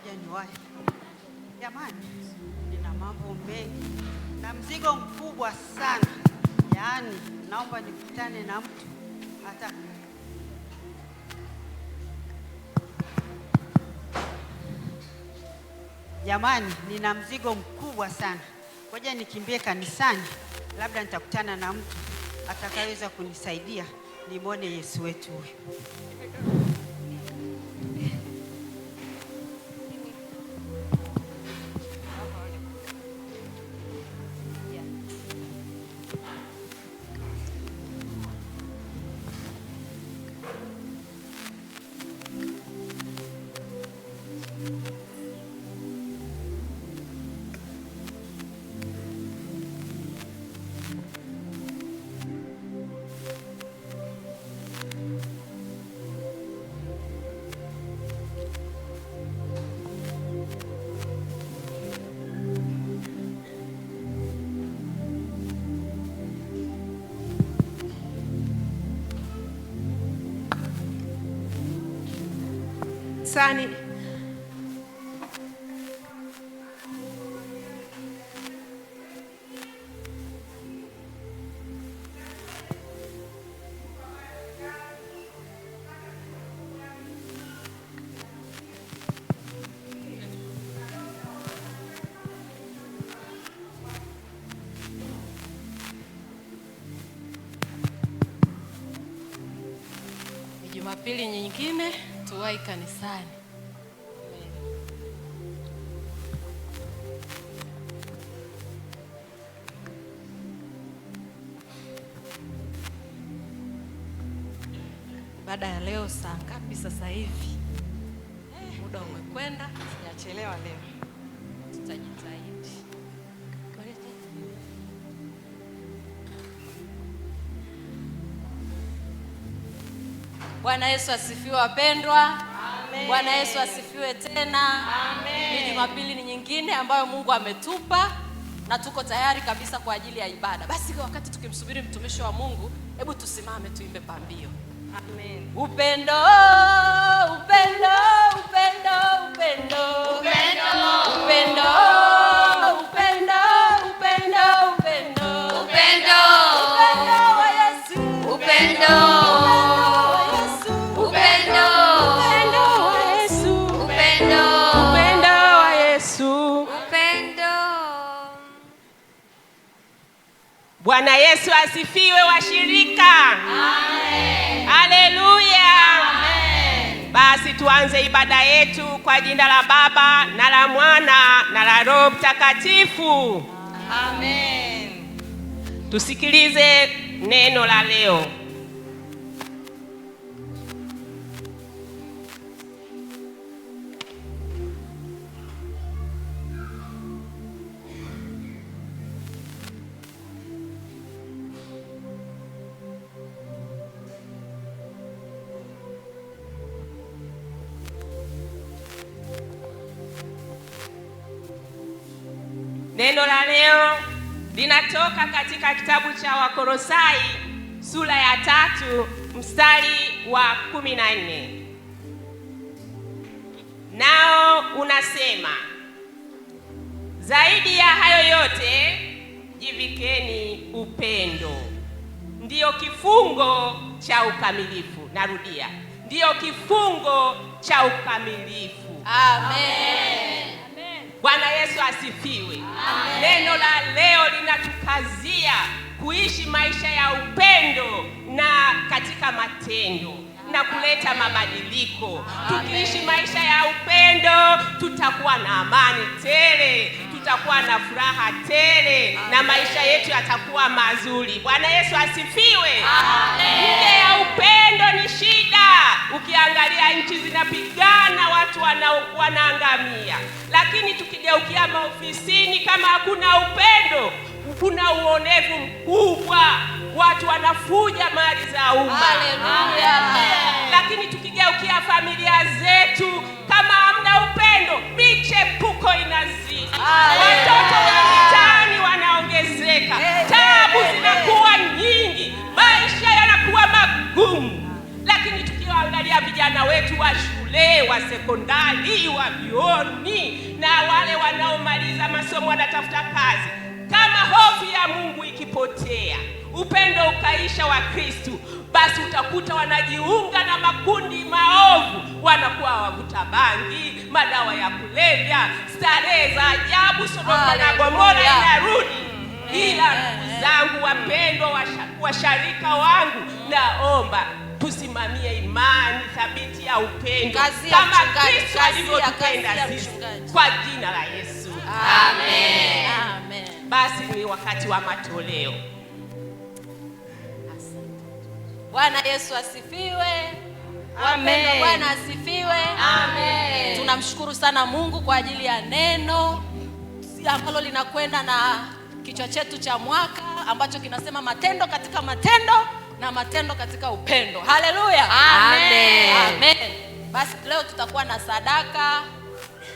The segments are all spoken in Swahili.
ngoja niwahi. Jamani, nina mambo mengi na mzigo mkubwa sana. Yaani, naomba nikutane na mtu hata jamani, nina mzigo mkubwa sana. Ngoja nikimbie kanisani, labda nitakutana na mtu atakayeweza kunisaidia nimwone Yesu wetu huyu. Sani. Jumapili nyingine tuwahi kanisani. Baada ya leo saa ngapi sasa hivi? Muda umekwenda, sijachelewa leo. Tutajitahidi. Bwana Yesu asifiwe wapendwa. Amen. Bwana Yesu asifiwe tena. Amen. Ni Jumapili nyingine ambayo Mungu ametupa na tuko tayari kabisa kwa ajili ya ibada. Basi kwa wakati tukimsubiri mtumishi wa Mungu, hebu tusimame tuimbe pambio. Amen. Upendo, upendo, upendo, upendo, upendo, upendo, upendo, upendo, upendo, upendo, upendo wa Yesu, upendo, upendo, upendo wa Yesu, upendo, upendo wa Yesu, upendo. Bwana Yesu asifiwe washirika. Amen. Haleluya. Amen. Basi tuanze ibada yetu kwa jina la Baba na la Mwana na la Roho Mtakatifu. Amen. Tusikilize neno la leo. Neno la leo linatoka katika kitabu cha Wakolosai sura ya 3 mstari wa 14. Nao unasema, zaidi ya hayo yote jivikeni upendo. Ndiyo kifungo cha ukamilifu. Narudia, ndiyo kifungo cha ukamilifu. Amen. Bwana Yesu asifiwe. Amen. Neno la leo linatukazia kuishi maisha ya upendo na katika matendo na kuleta mabadiliko. Tukiishi maisha ya upendo, tutakuwa na amani tele, tutakuwa na furaha tele. Amen. Na maisha yetu yatakuwa mazuri. Bwana Yesu asifiwe. Amen. Nje ya upendo ni shida. Ukiangalia nchi zinapigana, watu wanaangamia. Lakini tukigeukia maofisini, kama hakuna upendo, kuna uonevu mkubwa. Watu wanafuja mali za umma. Haleluya. Lakini tukigeukia familia zetu, kama hamna upendo, michepuko inazidi. Watoto wa mitaani wanaongezeka. Taabu zinakuwa nyingi. Maisha yanakuwa magumu. Lakini tukiwaangalia vijana wetu wa shule, wa sekondari, wanaokubaliwa vioni na wale wanaomaliza masomo wanatafuta kazi. Kama hofu ya Mungu ikipotea, upendo ukaisha wa Kristo, basi utakuta wanajiunga na makundi maovu, wanakuwa wavuta bangi, madawa ya kulevya, starehe za ajabu. Sodoma na Gomora inarudi. Ila ndugu zangu wapendwa, washarika wangu, naomba tusimamie imani thabiti ya upendo kama Kristo alivyotupenda sisi, kwa jina la Yesu. Amen. Amen. Basi ni wakati wa matoleo. Bwana Yesu asifiwe. Amen. Bwana asifiwe. Amen. Tunamshukuru sana Mungu kwa ajili ya neno ambalo linakwenda na kichwa chetu cha mwaka ambacho kinasema matendo katika matendo na matendo katika upendo. Haleluya. Amen. Amen. Basi leo tutakuwa na sadaka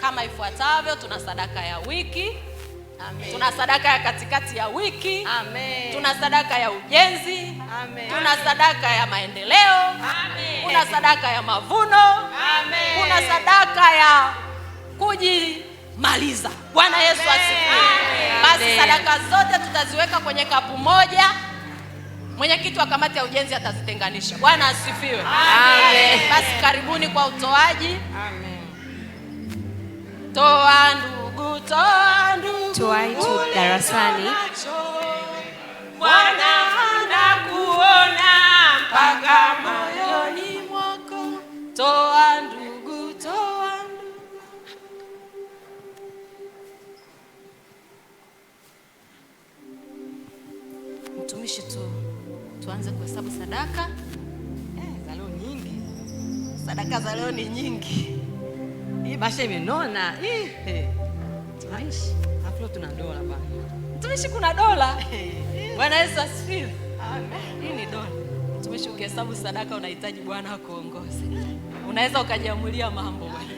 kama ifuatavyo. Tuna sadaka ya wiki. Amen. Tuna sadaka ya katikati ya wiki. Amen. Tuna sadaka ya ujenzi. Amen. Tuna sadaka ya maendeleo. Amen. Kuna sadaka ya mavuno. Amen. Kuna sadaka ya kujimaliza. Bwana Yesu asifiwe. Basi sadaka zote tutaziweka kwenye kapu moja. Mwenyekiti wa kamati ya ujenzi atazitenganisha. Bwana asifiwe. Amen. Basi karibuni kwa utoaji. Amen. Toa ndugu, toa ndugu. Tuwai tu darasani. Bwana anakuona mpaka moyoni mwako. Toa ndugu, toa ndugu. Mtumishi tuanze kuhesabu sadaka. Za leo nyingi. Sadaka za leo ni nyingi. Hii basha imenona. Tuishi. Hapo tuna dola bana. Mtumishi kuna dola. Bwana Yesu asifiwe. Amen. Hii ni dola. Mtumishi ukihesabu sadaka unahitaji Bwana akuongoze. Unaweza ukajiamulia mambo bwana.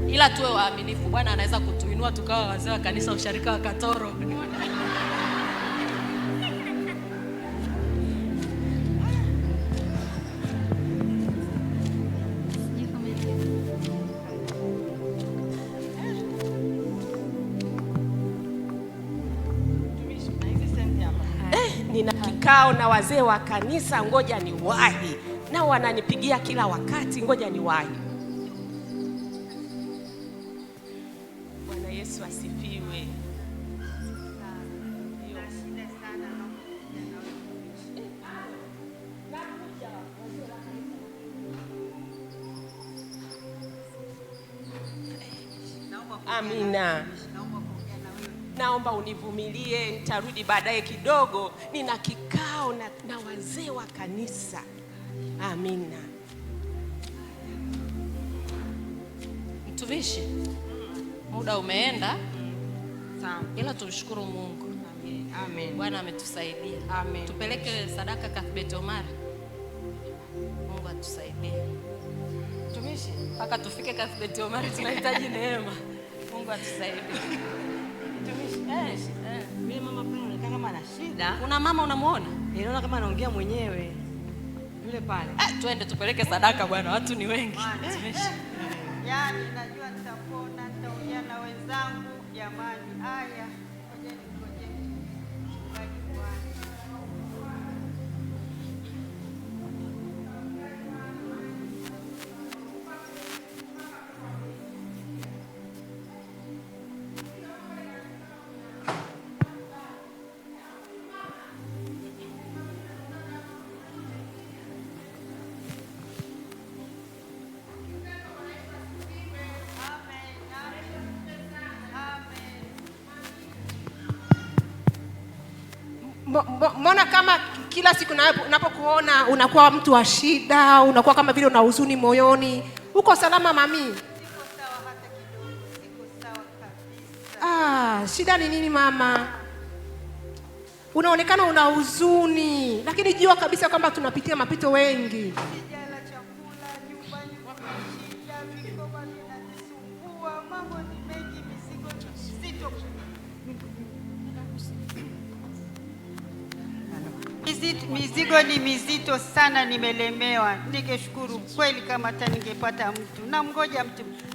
Ila tuwe waaminifu. Bwana anaweza kutuinua tukawa wazee wa kanisa usharika wa Katoro. Nina kikao na wazee wa kanisa, ngoja niwahi. Nao wananipigia kila wakati, ngoja niwahi. Bwana Yesu asifiwe. Amina. Naomba univumilie, nitarudi baadaye kidogo. Nina kikao na wazee wa kanisa. Amina. Mtumishi, muda umeenda. Sawa. Ila tumshukuru Mungu. Amen. Amen. Bwana ametusaidia. Amen. Tupeleke sadaka Cuthbert Omar. Mungu atusaidie. Mtumishi, mpaka tufike Cuthbert Omar tunahitaji neema. Mungu atusaidie. Mimi mama pale anaonekana kama ana shida. Kuna mama unamuona? Naona kama anaongea mwenyewe. Yule pale. Twende tupeleke sadaka bwana, watu ni wengi. Yaani najua nitapona, nitaongea na wenzangu. Jamani, haya ngoja mchungaji Bwana. Mbona kama kila siku unapokuona unakuwa mtu wa shida, unakuwa kama vile una huzuni moyoni? Uko salama mami? Siko sawa hata kidogo, siko sawa kabisa. Shida ni nini mama? Unaonekana una huzuni, lakini jua kabisa kwamba tunapitia mapito wengi. Sijala chakula, nyumbani kuna shida, vikoba vinanisumbua, mambo ni mengi, mizigo Mizigo ni mizito sana, nimelemewa. Ningeshukuru kweli kama hata ningepata mtu.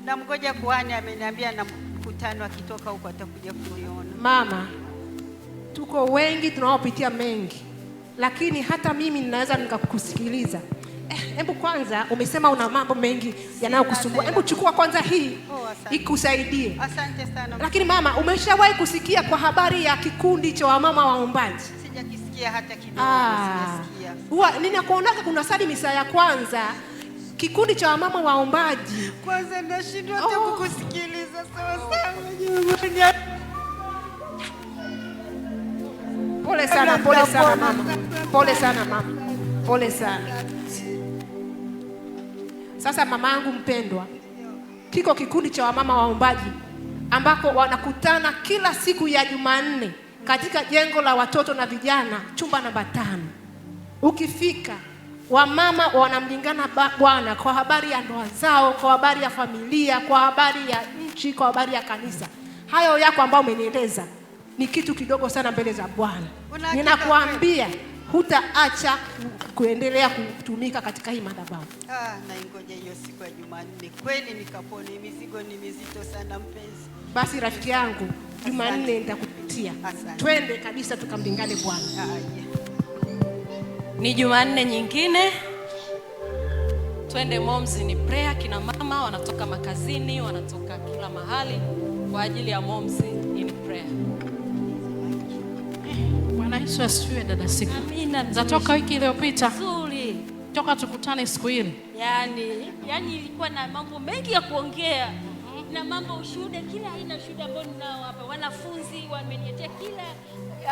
Namngoja kuhani, ameniambia na mkutano akitoka huko atakuja kuiona. Mama, tuko wengi tunaopitia mengi, lakini hata mimi ninaweza nikakusikiliza. Hebu kwanza, umesema una mambo mengi yanayokusumbua. Hebu chukua kwanza hii ikusaidie. Asante sana. Lakini mama, umeshawahi kusikia kwa habari ya kikundi cha wamama waombaji? Sijakisikia hata kidogo. Sijasikia. Huwa ninakuonaka kuna sadi misa ya kwanza, kikundi cha wamama waombaji. Kwanza nashindwa hata kukusikiliza sawa sawa. Pole sana mama. Pole sana mama. Pole sana. Sasa mamangu mpendwa, kiko kikundi cha wamama waombaji ambako wanakutana kila siku ya Jumanne katika jengo la watoto na vijana, chumba namba 5. Ukifika, wamama wanamlingana Bwana kwa habari ya ndoa zao, kwa habari ya familia, kwa habari ya nchi, kwa habari ya kanisa. Hayo yako ambao umenieleza ni kitu kidogo sana mbele za Bwana. Ninakuambia hutaacha kuendelea kutumika katika hii madhabahu. Naingoja hiyo siku ya Jumanne kweli nikapone. Mizigo ni mizito sana mpenzi. Basi rafiki yangu, Jumanne nitakupitia. Twende kabisa tukamlingane Bwana. Ni Jumanne nyingine. Twende Moms in Prayer. Kina mama wanatoka makazini, wanatoka kila mahali kwa ajili ya Moms in Prayer. Bwana Yesu asifiwe dada Siku. Amina. Zatoka wiki iliyopita. Nzuri. Toka tukutane siku ile. Yani ilikuwa na mambo mengi ya kuongea. Na mambo ushuhuda, kila aina ushuhuda ambao ninao hapa. Wanafunzi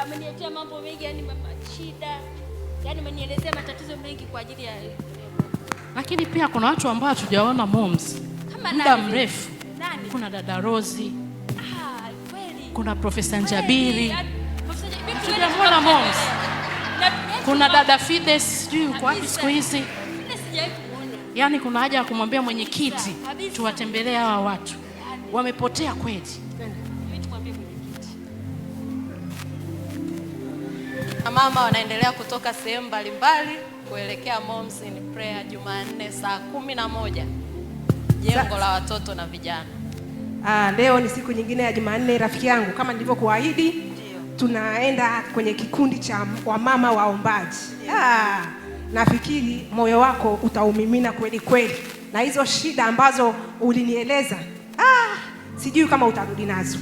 ameniletea mambo mengi, yani shida. Yani amenielezea matatizo mengi kwa ajili ya Lakini pia kuna watu ambao hatujaona Moms muda mrefu. Nani? Kuna dada Rozi. Kweli. Kuna Profesa Njabiri. Tunamuona Moms. Kuna dada Fides, sijui uko wapi siku hizi. Sijawahi kumuona. Yaani kuna haja ya kumwambia mwenyekiti tuwatembelee hawa watu. Wamepotea kweli. Mama wanaendelea kutoka sehemu mbalimbali kuelekea Moms in Prayer Jumanne saa 11, jengo la watoto na vijana. Leo ni siku nyingine ya Jumanne rafiki yangu, kama nilivyokuahidi tunaenda kwenye kikundi cha wamama waombaji. Nafikiri moyo wako utaumimina kweli kweli, na hizo shida ambazo ulinieleza sijui kama utarudi nazo.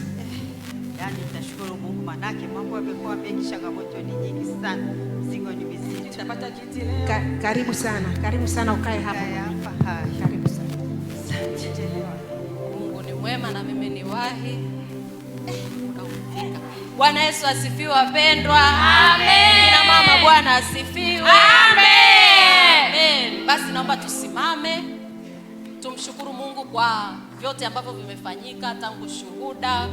Yaani nitashukuru Mungu, manake mambo yamekuwa mengi, changamoto ni nyingi sana. Mzigo ni mzito. Tutapata kiti leo. Karibu sana ukae hapa. Karibu sana. Asante. Mungu ni mwema na mimi ni wahi. Bwana Yesu asifiwe wapendwa. Amen. Kina mama Bwana asifiwe. Amen. Basi naomba tusimame. Tumshukuru Mungu kwa vyote ambavyo vimefanyika tangu shuhuda,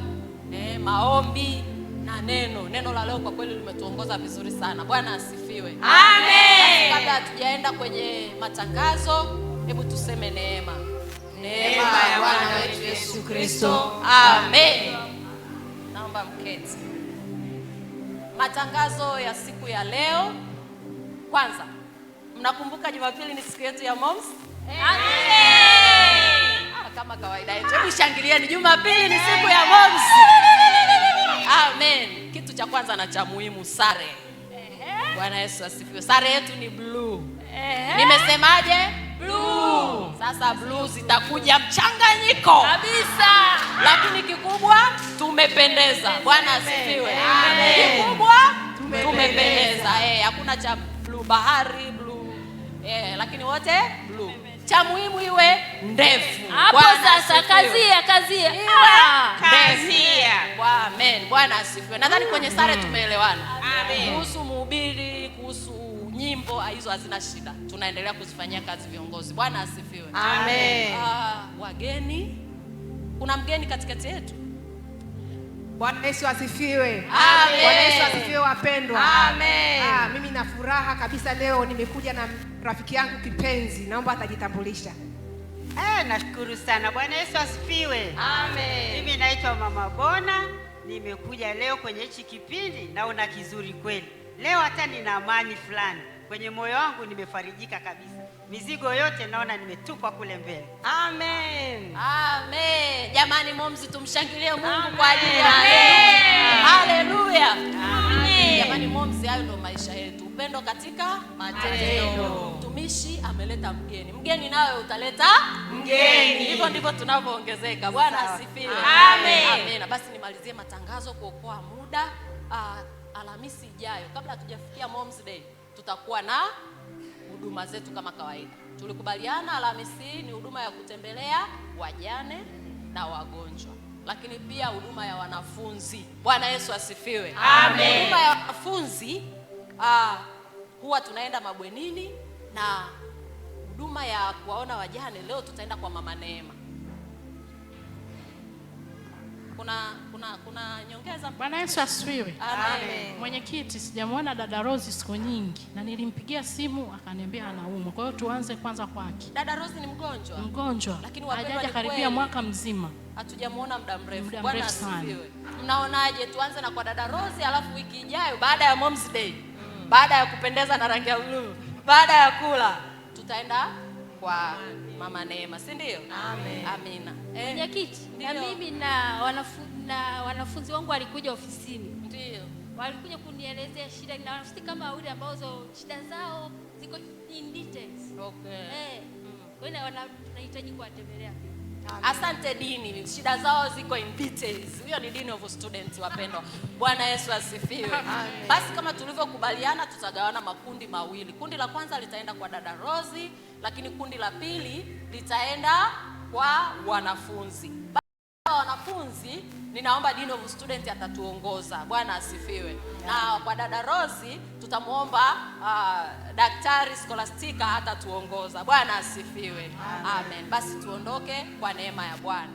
maombi na neno la leo. Kwa kweli limetuongoza vizuri sana. Bwana asifiwe. Amen. Kabla hatujaenda kwenye matangazo, hebu tuseme neema. Neema ya Bwana wetu Yesu Kristo. Amen. Naomba mketi. Matangazo ya siku ya leo. Kwanza, mnakumbuka Jumapili ni siku yetu ya Moms? Amen. Kama kawaida yetu, hebu shangilieni, Jumapili ni siku ya Moms. Amen. Kitu cha kwanza na cha muhimu, sare. Bwana Yesu asifiwe. Sare yetu ni blue. Nimesemaje? Blue. Sasa blue zitakuja mchanganyiko kabisa, lakini kikubwa tumependeza. Bwana asifiwe. Amen. Kikubwa tumependeza. Hakuna cha blue bahari, blue. Lakini wote blue. Cha muhimu iwe ndefu. Hapo sasa kazia. Amen. Bwana asifiwe. Nadhani kwenye sare tumeelewana. Amen. Kuhusu mhubiri, kuhusu nyimbo, hizo hazina shida. Tunaendelea kuzifanyia kazi viongozi. Bwana asifiwe. Amen. Wageni, kuna mgeni katikati yetu. Bwana Yesu asifiwe. Amen. Bwana Yesu asifiwe wapendwa. Amen. Mimi na furaha kabisa leo nimekuja na rafiki yangu kipenzi. Naomba atajitambulisha. Nashukuru sana. Bwana Yesu asifiwe. Amen. Mimi naitwa Mama Bona. Nimekuja leo kwenye hichi kipindi, naona kizuri kweli. Leo hata nina amani fulani kwenye moyo wangu, nimefarijika kabisa. Mizigo yote naona nimetupa kule mbele. Amen. Amen. Jamani moms, tumshangilie Mungu kwa ajili ya leo. Haleluya. Amen. Jamani moms, hayo ndio maisha yetu. Upendo katika matendo. Mtumishi ameleta mgeni. Mgeni nawe utaleta mgeni. Hivyo ndivyo tunavyoongezeka. Bwana asifiwe. Amen. Amen. Basi nimalizie matangazo kuokoa muda. Alhamisi ijayo kabla hatujafikia Moms Day tutakuwa na huduma zetu kama kawaida. Tulikubaliana Alhamisi ni huduma ya kutembelea wajane na wagonjwa, lakini pia huduma ya wanafunzi. Bwana Yesu asifiwe. Amen. Huduma ya wanafunzi huwa tunaenda mabwenini, na huduma ya kuwaona wajane leo tutaenda kwa Mama Neema. Kuna nyongeza? Bwana Yesu asifiwe. Amen. Mwenyekiti, sijamwona dada Rose siku nyingi na nilimpigia simu akaniambia anaumwa. Kwa hiyo tuanze kwanza kwake. Dada Rose ni mgonjwa? Mgonjwa. Lakini wapendwa, hajaja karibia mwaka mzima. Hatujamuona muda mrefu. Muda Bwana mrefu sana. asifiwe. Mnaonaje tuanze na kwa dada Rose, alafu wiki ijayo baada ya Moms Day, baada ya kupendeza na rangi ya blue, baada ya kula tutaenda kwa Mama Neema, si ndio? Amen. Amina. Mwenyekiti, na mimi na wanafunzi wangu walikuja ofisini. Ndio. Walikuja kunielezea shida, na wanafunzi kama wale ambao shida zao ziko in details. Okay. Kwa hiyo tunahitaji kuwatembelea. Asante Dini, shida zao ziko in details. Huyo ni Dean of Students, wapendwa. Bwana Yesu asifiwe. Basi kama tulivyokubaliana tutagawana makundi mawili. Kundi la kwanza litaenda kwa dada Rosie, lakini kundi la pili litaenda kwa wanafunzi. Wanafunzi ninaomba Dean of Students atatuongoza. Bwana asifiwe. Na kwa dada Rosie tutamuomba Daktari Scholastica atatuongoza. Bwana asifiwe. Amen. Basi tuondoke kwa neema ya Bwana.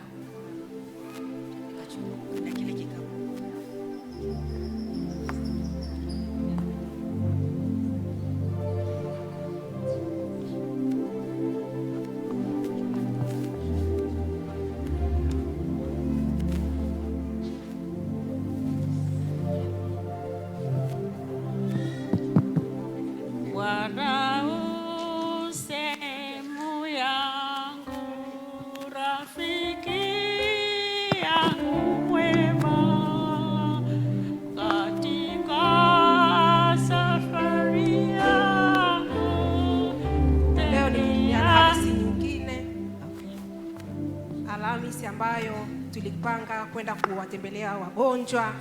Alhamisi ambayo tulipanga kwenda kuwatembelea wagonjwa,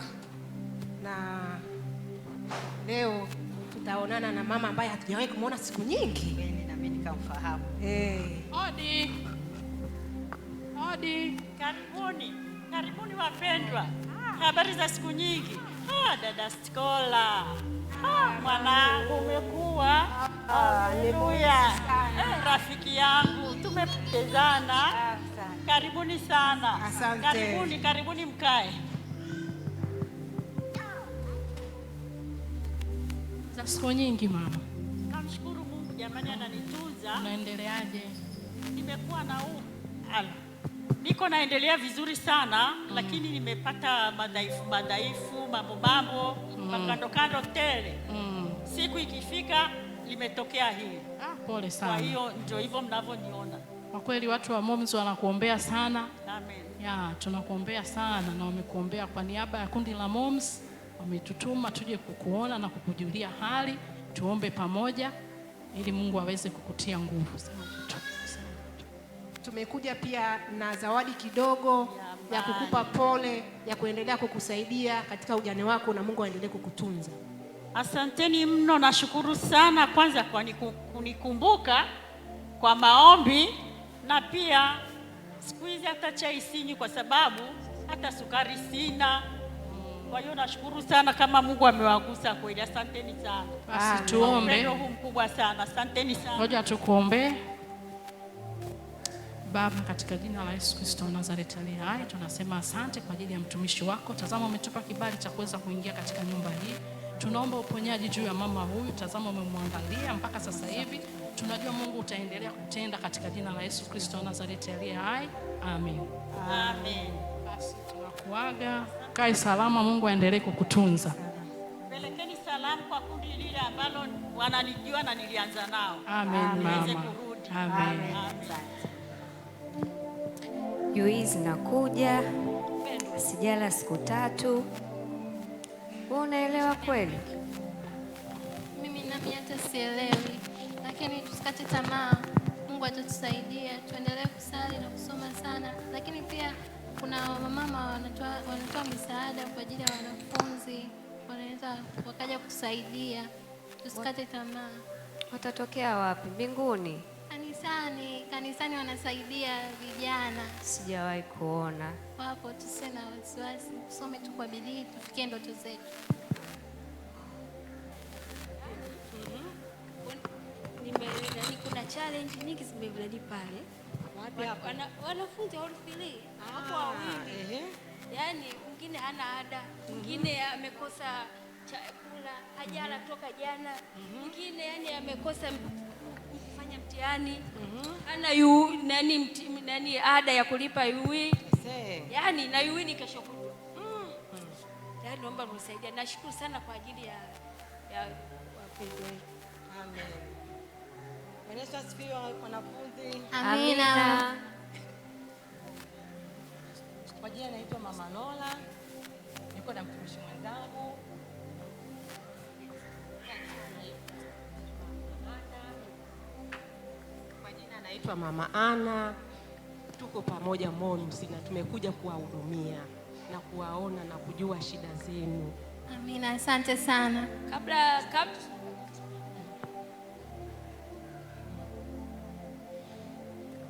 na leo tutaonana na mama ambaye hatujawahi kumuona siku nyingi. Na mimi nikamfahamu. Odi. Odi. Karibuni wapendwa. Habari za siku nyingi. Dada Skola. Mwanangu umekuwa. Haleluya. Rafiki yangu tumependezana. Karibuni sana. Asante. Karibuni mkae. Za siku nyingi mama. Namshukuru Mungu jamani, ananitunza. Unaendeleaje? Nimekuwa na niko naendelea vizuri sana, lakini nimepata madhaifu, mambo makando tele. Siku ikifika limetokea hili. Pole sana. Kwa hiyo ndio hivyo mnavyoniona. Kwa kweli watu wa Moms wanakuombea sana. Amen. Tunakuombea sana, na wamekuombea kwa niaba ya kundi la Moms. Wametutuma tuje kukuona na kukujulia hali, tuombe pamoja ili Mungu aweze kukutia nguvu. Tumekuja pia na zawadi kidogo ya kukupa pole, ya kuendelea kukusaidia katika ujane wako, na Mungu aendelee kukutunza. Asanteni mno, nashukuru sana kwanza kwa kunikumbuka kwa maombi, na pia siku hizi hata chai sinywi kwa sababu hata sukari sina. Kwa hiyo nashukuru sana kama Mungu amewagusa kweli. Asanteni sana. Basi tuombe. Upendo huu mkubwa sana. Asanteni sana. Ngoja tukuombe. Baba, katika jina la Yesu Kristo wa Nazareti aliye hai, tunasema asante kwa ajili ya mtumishi wako. Tazama umetupa kibali cha kuweza kuingia katika nyumba hii. Tunaomba uponyaji juu ya mama huyu. Tazama umemwangalia mpaka sasa hivi. Tunajua Mungu utaendelea kutenda katika jina la Yesu Kristo wa Nazareti aliye hai. Amen. Amen. Basi tunakuaga. Kae salama, Mungu aendelee kukutunza. Pelekeni salamu kwa kundi lile ambalo wananijua na nilianza nao. Amen Niweze mama. kurudi. Amen. Jui zinakuja, sijala siku 3. Wewe unaelewa kweli? Mimi nami hata sielewi, lakini tusikate tamaa. Mungu atatusaidia, tuendelee kusali na kusoma sana. Lakini pia kuna wamama wanatoa misaada kwa ajili ya wanafunzi, wanaweza wakaja kusaidia. Tusikate tamaa. Watatokea wapi? Mbinguni? Kanisani wanasaidia vijana. Sijawahi kuona. Wapo, tusiwe na wasiwasi, tusome tu kwa bidii, tufikie ndoto zetu. Kuna challenge nyingi zimebladi pale. Wapi hapo? Wanafunzi hawafili hapo wawili. Yaani mwingine hana ada, mwingine amekosa chakula, hajala toka jana. Mwingine yani amekosa kufanya mtihani. Hana nani ada ya kulipa UI. Yaani na UI ni kesho kutwa. Yaani naomba mnisaidie. Nashukuru sana kwa ajili ya wapendwa wetu. Amen. Yesu asifiwe wanafunzi. Amina. Kwa jina naitwa Mama Lola. Niko na mtumishi mwenzangu. Kwa jina naitwa Mama Ana. Tuko pamoja Monus na tumekuja kuwahudumia na kuwaona na kujua shida zenu. Amina, asante sana.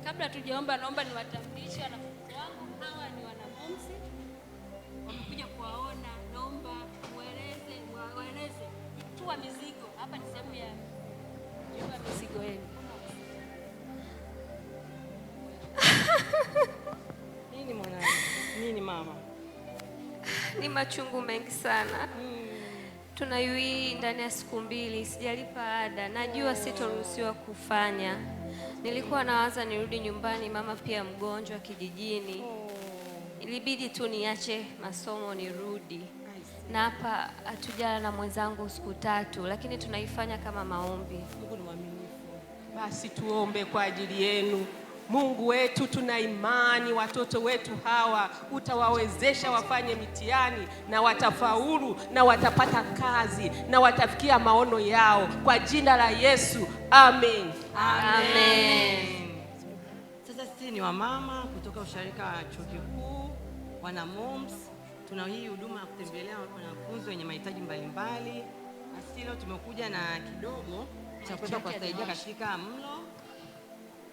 Kabla tujaomba, naomba niwatambulishe wanafunzi wangu. Hawa ni wanafunzi wamekuja kuwaona. Naomba waeleze tua mizigo. Hapa ni sehemu ya mizigo yenu. Nini mwanangu? Nini mama? Ni machungu mengi sana. Tuna UI ndani ya siku 2, sijalipa ada. Najua sitoruhusiwa kufanya. Nilikuwa nawaza nirudi nyumbani, mama pia mgonjwa kijijini. Ilibidi tu niache masomo nirudi. Na hapa hatujala na mwenzangu siku 3, lakini tunaifanya kama maombi. Mungu ni mwaminifu. Basi tuombe kwa ajili yenu. Mungu wetu, tuna imani watoto wetu hawa utawawezesha wafanye mitihani na watafaulu na watapata kazi na watafikia maono yao kwa jina la Yesu. Amen. Amen. Sasa sisi ni wamama kutoka usharika wa Chuo Kikuu wana MOMS. Tuna hii huduma ya kutembelea wanafunzi wenye mahitaji mbalimbali. Basi leo tumekuja na kidogo cha kwenda kuwasaidia katika mlo.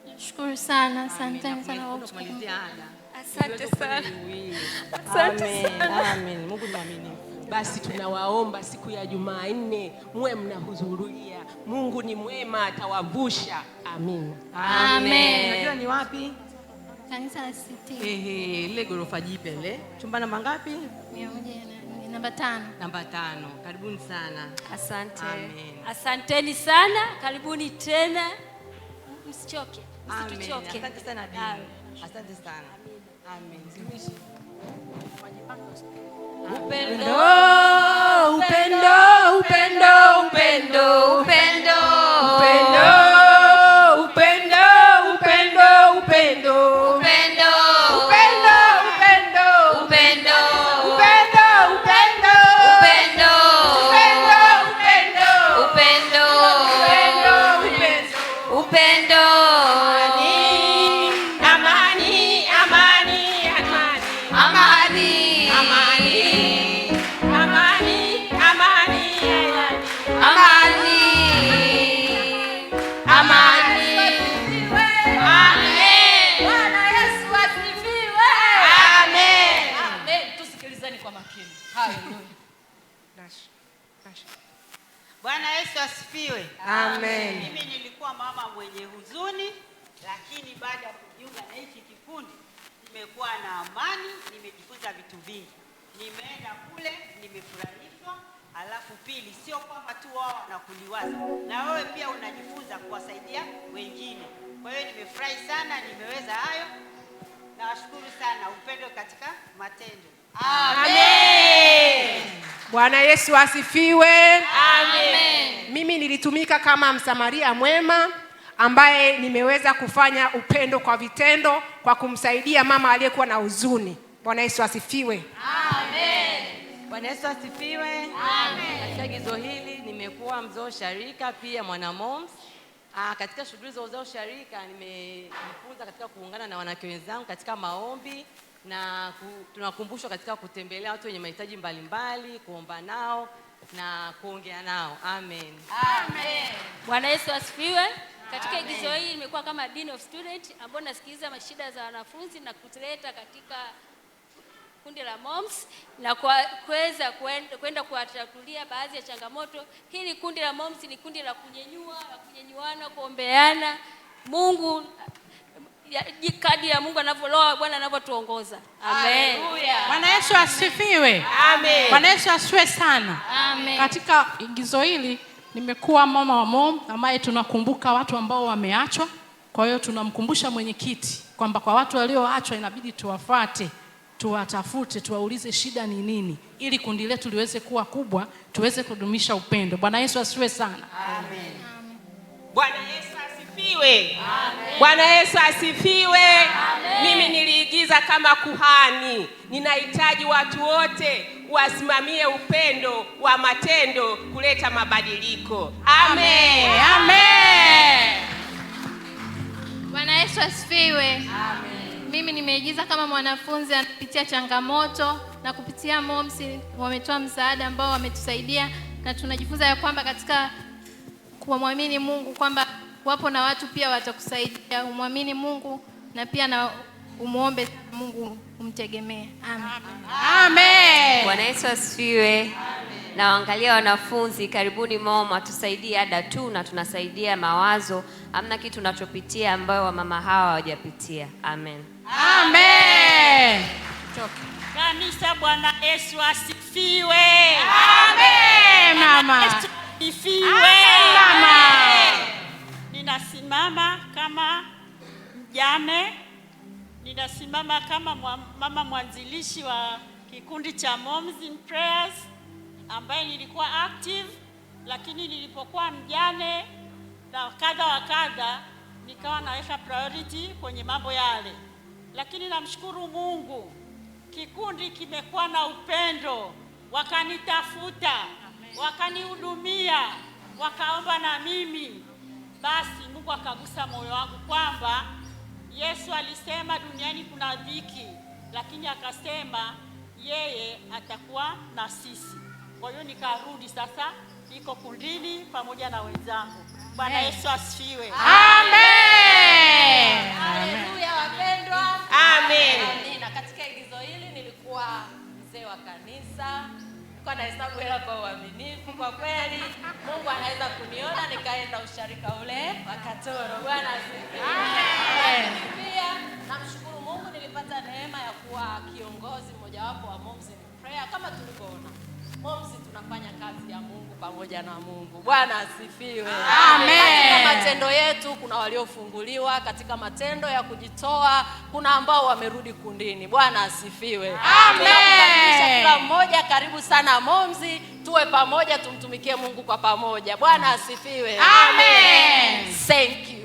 Nashukuru sana, asante sana kwa kumalizia ada. Asante sana. Asante sana. Amen. Mungu ni mwaminifu. Basi tunawaomba siku ya Jumanne muwe mnahudhuria. Mungu ni mwema, atawavusha. Amen. Amen. Unajua ni wapi? Kanisa la CT. Ile ghorofa jipe ile. Chumba namba ngapi? 104, namba 5. Namba 5. Karibuni sana. Asante. Amen. Asanteni sana, karibuni tena. Msichoke, msituchoke. Asante sana Dini. Asante sana. Amen. Zimishi. Upendo, upendo, upendo, upendo, upendo, upendo, upendo, upendo, upendo, upendo, upendo, upendo, upendo, upendo, upendo, upendo, upendo, upendo. Bwana Yesu asifiwe. Amen. Mimi nilikuwa mama mwenye huzuni, lakini baada ya kujiunga na hiki kikundi nimekuwa na amani, nimejifunza vitu vingi. Nimeenda kule, nimefurahishwa. Alafu pili, sio kwamba tu wao wanakuliwaza, na wewe pia unajifunza kuwasaidia wengine. Kwa hiyo nimefurahi sana, nimeweza hayo. Nawashukuru sana, upendo katika matendo. Amen. Bwana Yesu asifiwe. Amen. Mimi nilitumika kama msamaria mwema ambaye nimeweza kufanya upendo kwa vitendo kwa kumsaidia mama aliyekuwa na huzuni. Bwana Yesu asifiwe. Amen. Bwana Yesu asifiwe. Amen. Katika agizo hili nimekuwa mzee wa sharika pia mwana moms. Katika shughuli za uzao sharika nimejifunza katika kuungana na wanawake wenzangu katika maombi na tunakumbushwa katika kutembelea watu wenye mahitaji mbalimbali, kuomba nao na kuongea nao. Amen. Amen. Bwana Yesu asifiwe. Katika igizo hili nimekuwa kama Dean of Student ambao nasikiliza mashida za wanafunzi na kutuleta katika kundi la moms na kuweza kwenda kuwatatulia baadhi ya changamoto. Hili kundi la moms ni kundi la kunyenyuana, kuombeana. Mungu kadri ya Mungu anavyoloa, Bwana anavyotuongoza. Amen. Bwana Yesu asifiwe. Amen. Bwana Yesu asifiwe sana. Amen. Katika igizo hili nimekuwa mama wa mom ambaye tunakumbuka watu ambao wameachwa. Kwa hiyo tunamkumbusha mwenyekiti kwamba kwa watu walioachwa inabidi tuwafuate, tuwatafute, tuwaulize shida ni nini ili kundi letu liweze kuwa kubwa, tuweze kudumisha upendo. Bwana Yesu asifiwe sana. Amen. Bwana Yesu asifiwe. Amen. Bwana Yesu asifiwe. Amen. Mimi niliigiza kama kuhani. Ninahitaji watu wote wasimamie upendo wa matendo kuleta mabadiliko. Amen. Amen. Bwana Yesu asifiwe. Amen. Mimi nimeigiza kama mwanafunzi anapitia changamoto na kupitia moms wametoa msaada ambao wametusaidia na tunajifunza ya kwamba katika kumwamini Mungu kwamba wapo na watu pia watakusaidia. Umwamini Mungu na pia na umuombe Mungu, umtegemee. Amen. Amen. Bwana Yesu asifiwe. Na waangalia wanafunzi, karibuni mom, atusaidie ada tu na tunasaidia mawazo. Hamna kitu tunachopitia ambayo wamama hawa hawajapitia. Amen. Amen. Kanisa, Bwana Yesu asifiwe. Amen mama. Yesu asifiwe. Mama. Ninasimama kama mjane, ninasimama kama mama mwanzilishi wa kikundi cha Moms in Prayers ambaye nilikuwa active, lakini nilipokuwa mjane na kadha wa kadha nikawa naweka priority kwenye mambo yale. Lakini namshukuru Mungu, kikundi kimekuwa na upendo, wakanitafuta, wakanihudumia, wakaomba na mimi. Basi Mungu akagusa moyo wangu kwamba Yesu alisema duniani kuna dhiki, lakini akasema yeye atakuwa na sisi. Kwa hiyo nikarudi sasa, niko kundini pamoja na wenzangu. Bwana Yesu asifiwe. Amen. Haleluya wapendwa. Amen. Na katika igizo hili nilikuwa mzee wa kanisa. Nilikuwa nahesabu hela kwa uaminifu. Kwa kweli Mungu anaweza kuniona nikaenda usharika ule wa Katoro. Bwana asifiwe. Amen. Pia namshukuru Mungu nilipata neema ya kuwa kiongozi mmoja wapo wa Moms in Prayer. Kama tulivyoona, Moms tunafanya kazi ya Mungu pamoja na Mungu. Bwana asifiwe. Amen. Katika matendo yetu kuna waliofunguliwa, katika matendo ya kujitoa kuna ambao wamerudi kundini. Bwana asifiwe. Amen. Kila mmoja karibu sana Moms, tuwe pamoja tumtumikie Mungu kwa pamoja. Bwana asifiwe. Amen. Thank you.